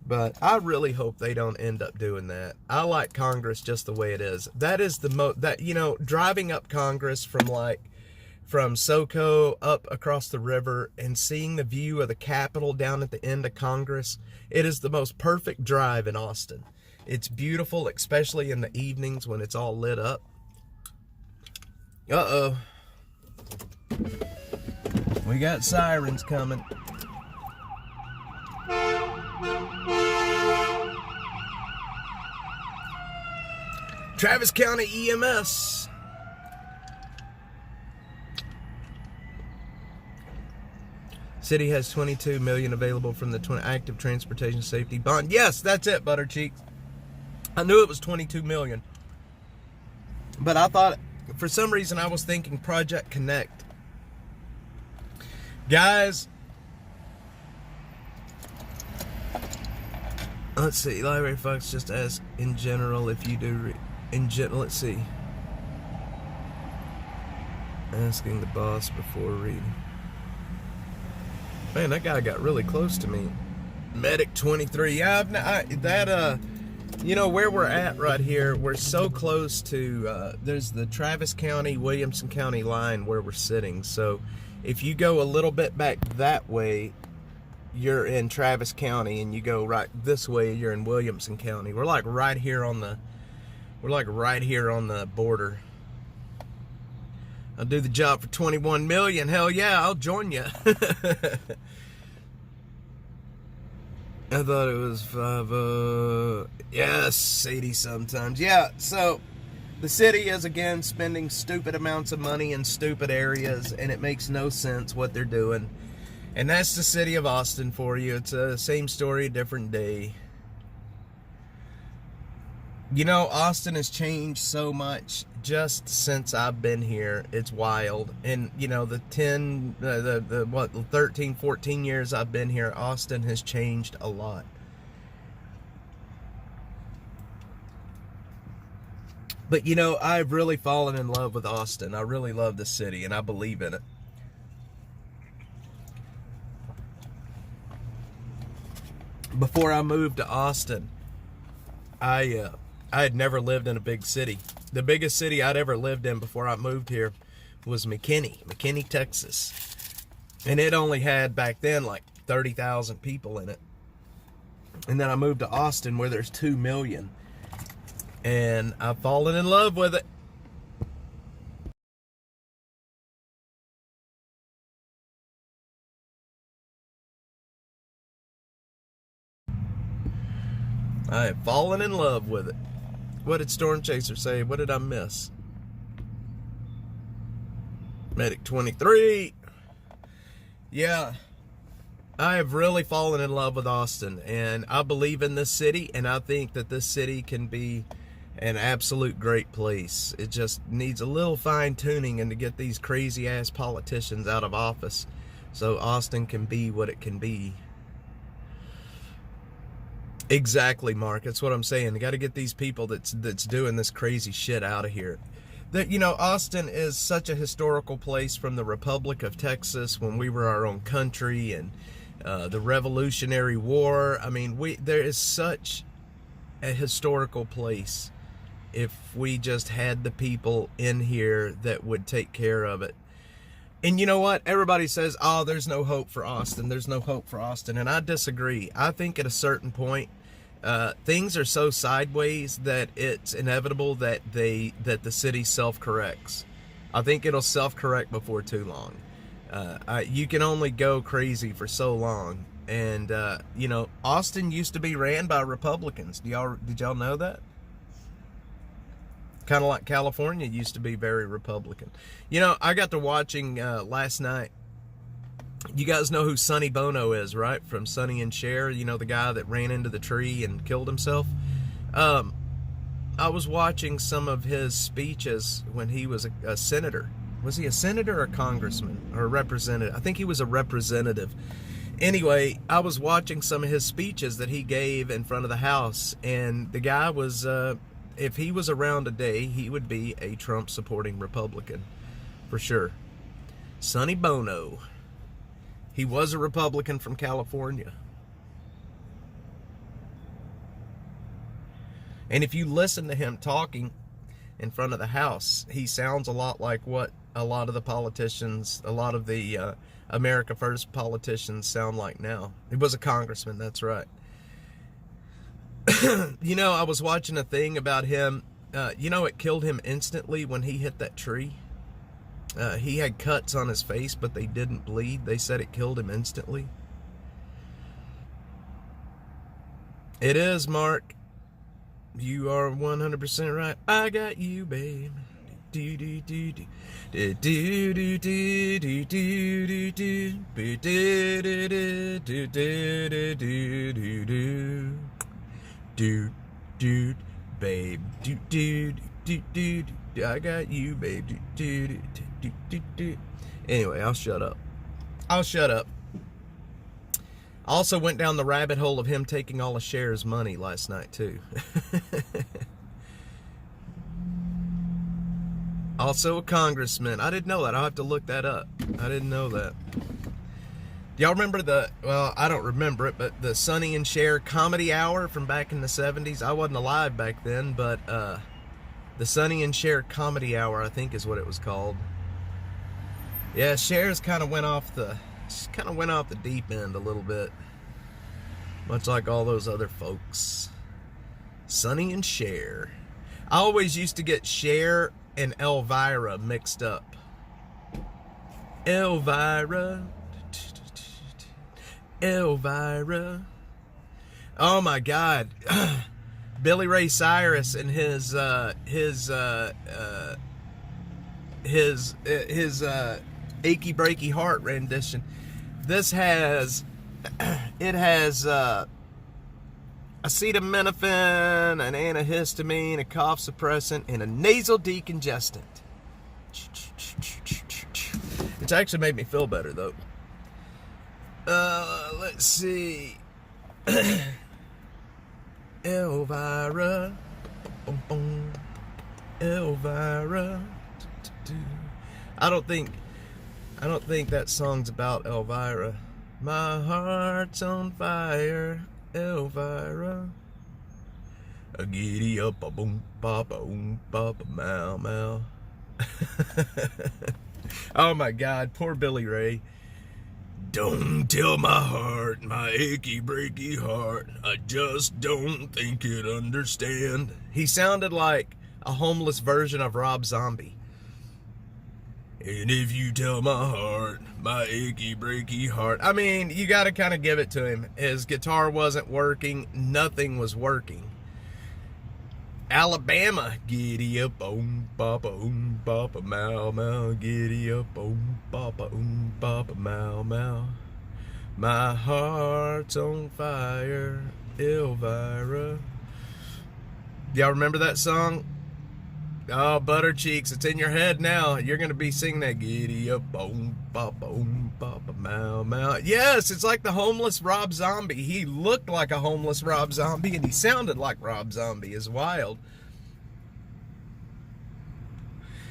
but I really hope they don't end up doing that. I like Congress just the way it is. That is driving up Congress from SoCo up across the river and seeing the view of the Capitol down at the end of Congress, it is the most perfect drive in Austin. It's beautiful, especially in the evenings when it's all lit up. Uh-oh. We got sirens coming. Travis County EMS. City has 22 million available from the active transportation safety bond. Yes, that's it, Buttercheek. I knew it was 22 million. But I thought, for some reason, I was thinking Project Connect. Guys, let's see. Library Fox just asked in general if you do. Let's see. Asking the boss before reading. Man, that guy got really close to me. Medic 23. Yeah, you know where we're at right here. We're so close to. There's the Travis County, Williamson County line where we're sitting. So, if you go a little bit back that way, you're in Travis County, and you go right this way, you're in Williamson County. We're like right here on the. We're like right here on the border. I'll do the job for 21 million. Hell yeah, I'll join you. I thought it was 5. Yes, 80 sometimes. Yeah, so the city is again spending stupid amounts of money in stupid areas, and it makes no sense what they're doing. And that's the city of Austin for you. It's a same story, different day. You know, Austin has changed so much just since I've been here. It's wild. And, you know, the 13, 14 years I've been here, Austin has changed a lot. But, you know, I've really fallen in love with Austin. I really love the city, and I believe in it. Before I moved to Austin, I had never lived in a big city. The biggest city I'd ever lived in before I moved here was McKinney, Texas. And it only had back then like 30,000 people in it. And then I moved to Austin where there's 2 million. And I've fallen in love with it. I have fallen in love with it. What did Storm Chaser say? What did I miss? Medic 23. Yeah. I have really fallen in love with Austin, and I believe in this city, and I think that this city can be an absolute great place. It just needs a little fine-tuning and to get these crazy-ass politicians out of office so Austin can be what it can be. Exactly, Mark. That's what I'm saying. You got to get these people that's doing this crazy shit out of here. That, you know, Austin is such a historical place from the Republic of Texas when we were our own country, and the Revolutionary War. I mean, there is such a historical place if we just had the people in here that would take care of it. And you know what? Everybody says, oh, there's no hope for Austin. There's no hope for Austin. And I disagree. I think at a certain point, things are so sideways that it's inevitable that the city self-corrects. I think it'll self-correct before too long. You can only go crazy for so long. And, you know, Austin used to be ran by Republicans. Did y'all know that? Kind of like California used to be very Republican. You know, I got to watching last night. You guys know who Sonny Bono is, right? From Sonny and Cher, you know, the guy that ran into the tree and killed himself. I was watching some of his speeches when he was a senator. Was he a senator or a congressman or a representative? I think he was a representative. Anyway, I was watching some of his speeches that he gave in front of the House, and the guy was, if he was around today, he would be a Trump-supporting Republican, for sure. Sonny Bono. He was a Republican from California. And if you listen to him talking in front of the House, he sounds a lot like what a lot of the politicians, a lot of the America First politicians sound like now. He was a congressman, that's right. You know, I was watching a thing about him. You know, it killed him instantly when he hit that tree. He had cuts on his face, but they didn't bleed. They said it killed him instantly. It is, Mark. You are 100% right. I got you, babe. Do do do do do do do do do do do do do babe. Do do do do. I got you, babe. Do do do do do. Anyway, I'll shut up. I'll shut up. I also went down the rabbit hole of him taking all of Cher's money last night, too. Also a congressman. I didn't know that. I'll have to look that up. I didn't know that. Do y'all remember well, I don't remember it, but the Sonny and Cher comedy hour from back in the 70s? I wasn't alive back then, but the Sonny and Cher comedy hour, I think is what it was called. Yeah, Cher's kind of went off the deep end a little bit. Much like all those other folks. Sonny and Cher. I always used to get Cher and Elvira mixed up. Elvira. Elvira. Oh my God. Billy Ray Cyrus and his Achy Breaky Heart rendition. This has acetaminophen, an antihistamine, a cough suppressant, and a nasal decongestant. It's actually made me feel better though. Let's see. Elvira. Elvira. I don't think that song's about Elvira. My heart's on fire, Elvira. A giddy up, a boom, papa, mow, mow. Oh my God, poor Billy Ray. Don't tell my heart, my achy breaky heart, I just don't think it understand. He sounded like a homeless version of Rob Zombie. And if you tell my heart, my achy breaky heart. I mean, you got to kind of give it to him. His guitar wasn't working. Nothing was working. Alabama. Giddy up, papa, mow, mow. Giddy up, papa, mow, mow. My heart's on fire, Elvira. Y'all remember that song? Oh, Butter Cheeks, it's in your head now. You're going to be singing that giddy up, papa, mow, mow. Yes, it's like the homeless Rob Zombie. He looked like a homeless Rob Zombie, and he sounded like Rob Zombie. It's wild.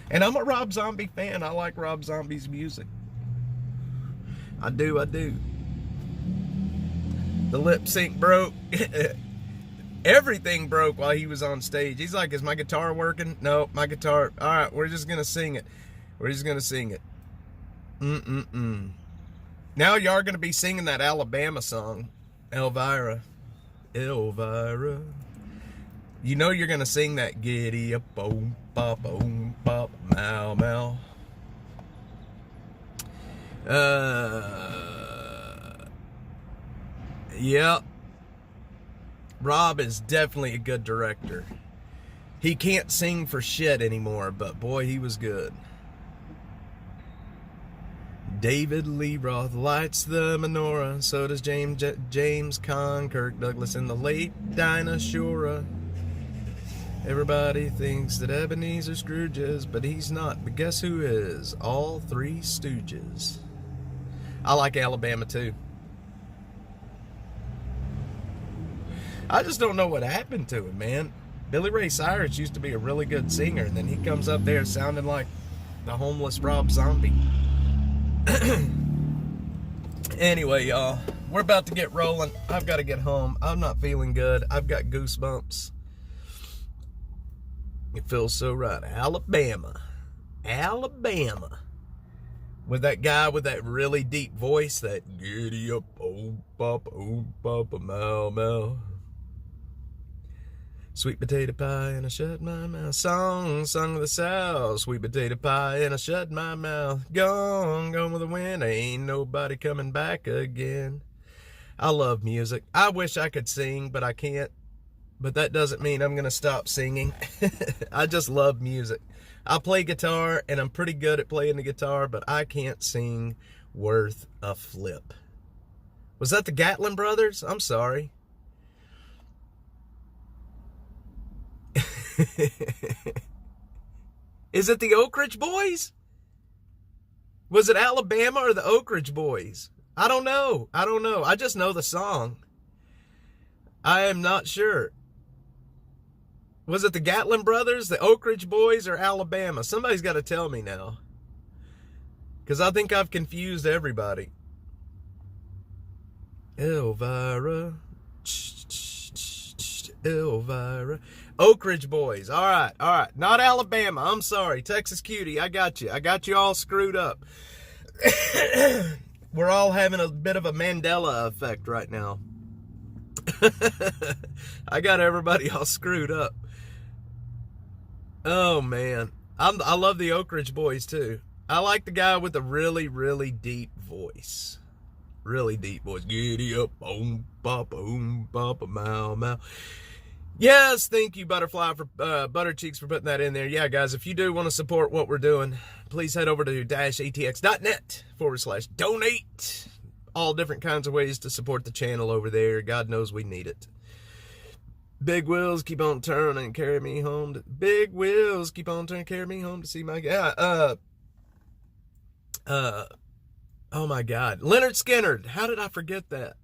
And I'm a Rob Zombie fan. I like Rob Zombie's music. I do. The lip sync broke. Everything broke while he was on stage. He's like, is my guitar working? No, my guitar. All right, we're just going to sing it. Now y'all are going to be singing that Alabama song, Elvira. Elvira. You know you're going to sing that giddy up, papa, mow, mow. Yep. Rob is definitely a good director. He can't sing for shit anymore, but boy, he was good. David Lee Roth lights the menorah. So does James Caan, Kirk Douglas, and the late Dinah Shore. Everybody thinks that Ebenezer Scrooge is, but he's not. But guess who is? All Three Stooges. I like Alabama too. I just don't know what happened to him, man. Billy Ray Cyrus used to be a really good singer, and then he comes up there sounding like the homeless Rob Zombie. Anyway, y'all, we're about to get rolling. I've got to get home. I'm not feeling good. I've got goosebumps. It feels so right. Alabama. With that guy with that really deep voice, that giddy up, oh papa, mow, mow. Sweet potato pie and I shut my mouth. Song of the South. Sweet potato pie and I shut my mouth. Gone with the wind. Ain't nobody coming back again. I love music. I wish I could sing, but I can't. But that doesn't mean I'm going to stop singing. I just love music. I play guitar, and I'm pretty good at playing the guitar, but I can't sing worth a flip. Was that the Gatlin Brothers? I'm sorry. Is it the Oak Ridge Boys? Was it Alabama or the Oak Ridge Boys? I don't know. I just know the song. I am not sure. Was it the Gatlin Brothers, the Oak Ridge Boys, or Alabama? Somebody's got to tell me now. Because I think I've confused everybody. Elvira. Elvira. Oak Ridge Boys. All right. Not Alabama. I'm sorry. Texas Cutie. I got you. I got you all screwed up. We're all having a bit of a Mandela effect right now. I got everybody all screwed up. Oh, man. I love the Oak Ridge Boys, too. I like the guy with the really, really deep voice. Really deep voice. Giddy up, boom, papa, mow, mow. Yes, thank you, Butterfly, for Buttercheeks, for putting that in there. Yeah, guys, if you do want to support what we're doing, please head over to -atx.net/donate. All different kinds of ways to support the channel over there. God knows we need it. Big wheels keep on turning and carry me home. Big wheels keep on turning, carry me home to see my guy. Oh my God, Lynyrd Skynyrd. How did I forget that?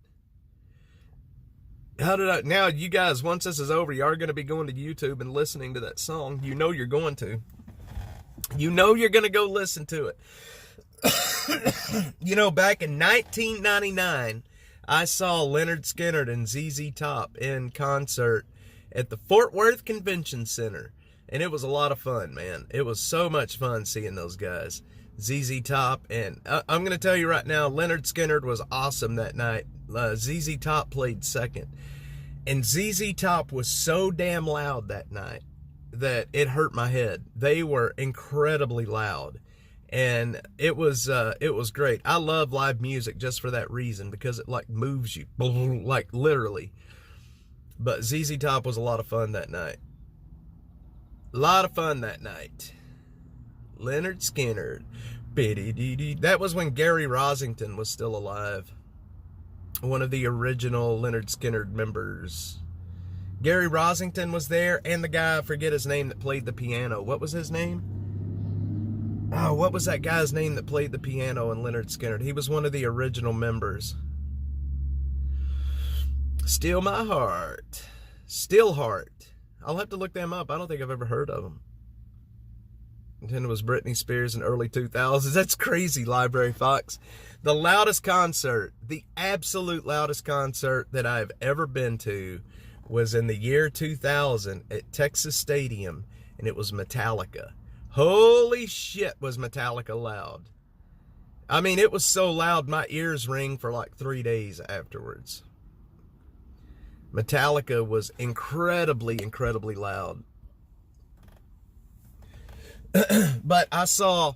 Now you guys, once this is over, you are going to be going to YouTube and listening to that song. You know you're going to. You know you're going to go listen to it. You know, back in 1999, I saw Lynyrd Skynyrd and ZZ Top in concert at the Fort Worth Convention Center. And it was a lot of fun, man. It was so much fun seeing those guys. ZZ Top, and I'm going to tell you right now, Lynyrd Skynyrd was awesome that night. ZZ Top played second. And ZZ Top was so damn loud that night that it hurt my head. They were incredibly loud. And it was great. I love live music just for that reason, because it like moves you, like literally. But ZZ Top was a lot of fun that night. Lynyrd Skynyrd. That was when Gary Rossington was still alive. One of the original Lynyrd Skynyrd members. Gary Rossington was there, and the guy, I forget his name, that played the piano. What was his name? Oh, what was that guy's name that played the piano in Lynyrd Skynyrd? He was one of the original members. Steal My Heart. Steelheart. I'll have to look them up. I don't think I've ever heard of them. And then it was Britney Spears in early 2000s. That's crazy, Library Fox. The loudest concert, the absolute loudest concert that I've ever been to was in the year 2000 at Texas Stadium, and it was Metallica. Holy shit, was Metallica loud. I mean, it was so loud, my ears ring for like 3 days afterwards. Metallica was incredibly, incredibly loud. But I saw,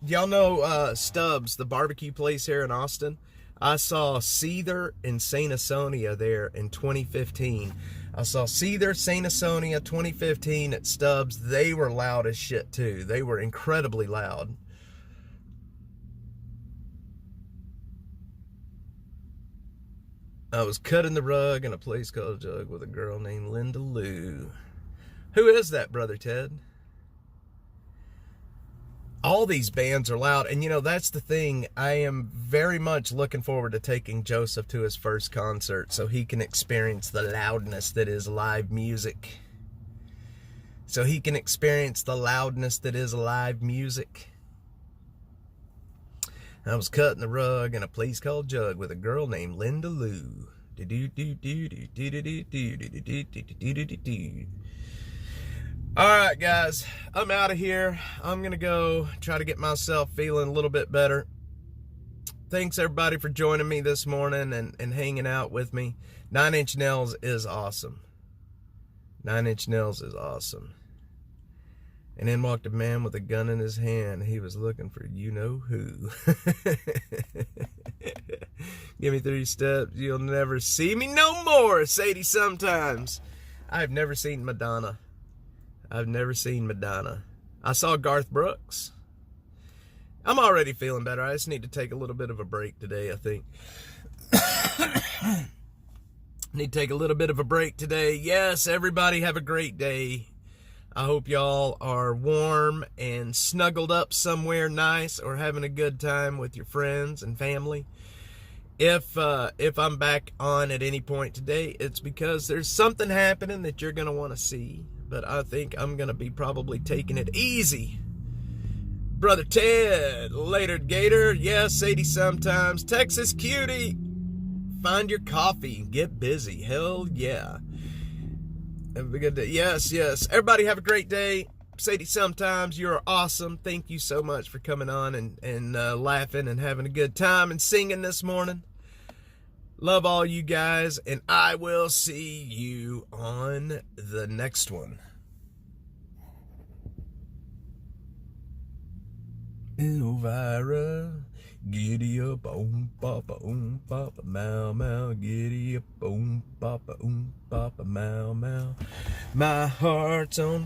y'all know Stubbs, the barbecue place here in Austin? I saw Seether and Saint Asonia there in 2015. I saw Seether, Saint Asonia 2015 at Stubbs. They were loud as shit too. They were incredibly loud. I was cutting the rug in a place called Jug with a girl named Linda Lou. Who is that, Brother Ted? All these bands are loud, and you know, that's the thing. I am very much looking forward to taking Joseph to his first concert so he can experience the loudness that is live music. So he can experience the loudness that is live music. I was cutting the rug in a place called Jug with a girl named Linda Lou. Alright guys, I'm out of here. I'm going to go try to get myself feeling a little bit better. Thanks everybody for joining me this morning and hanging out with me. 9 Inch Nails is awesome. 9 Inch Nails is awesome. And in walked a man with a gun in his hand. He was looking for you-know-who. Give me 3 steps, you'll never see me no more, Sadie sometimes. I've never seen Madonna. I've never seen Madonna. I saw Garth Brooks. I'm already feeling better. I just need to take a little bit of a break today, I think. Need to take a little bit of a break today. Yes, everybody have a great day. I hope y'all are warm and snuggled up somewhere nice or having a good time with your friends and family. If I'm back on at any point today, it's because there's something happening that you're going to want to see. But I think I'm going to be probably taking it easy. Brother Ted, later Gator, yes, Sadie sometimes, Texas Cutie, find your coffee, get busy, hell yeah. Have a good day. Yes, yes, everybody have a great day. Sadie sometimes, you're awesome. Thank you so much for coming on and laughing and having a good time and singing this morning. Love all you guys, and I will see you on the next one. Elvira, giddy up, papa, mau, mau, giddy up, papa, papa, mau, mau. My heart's on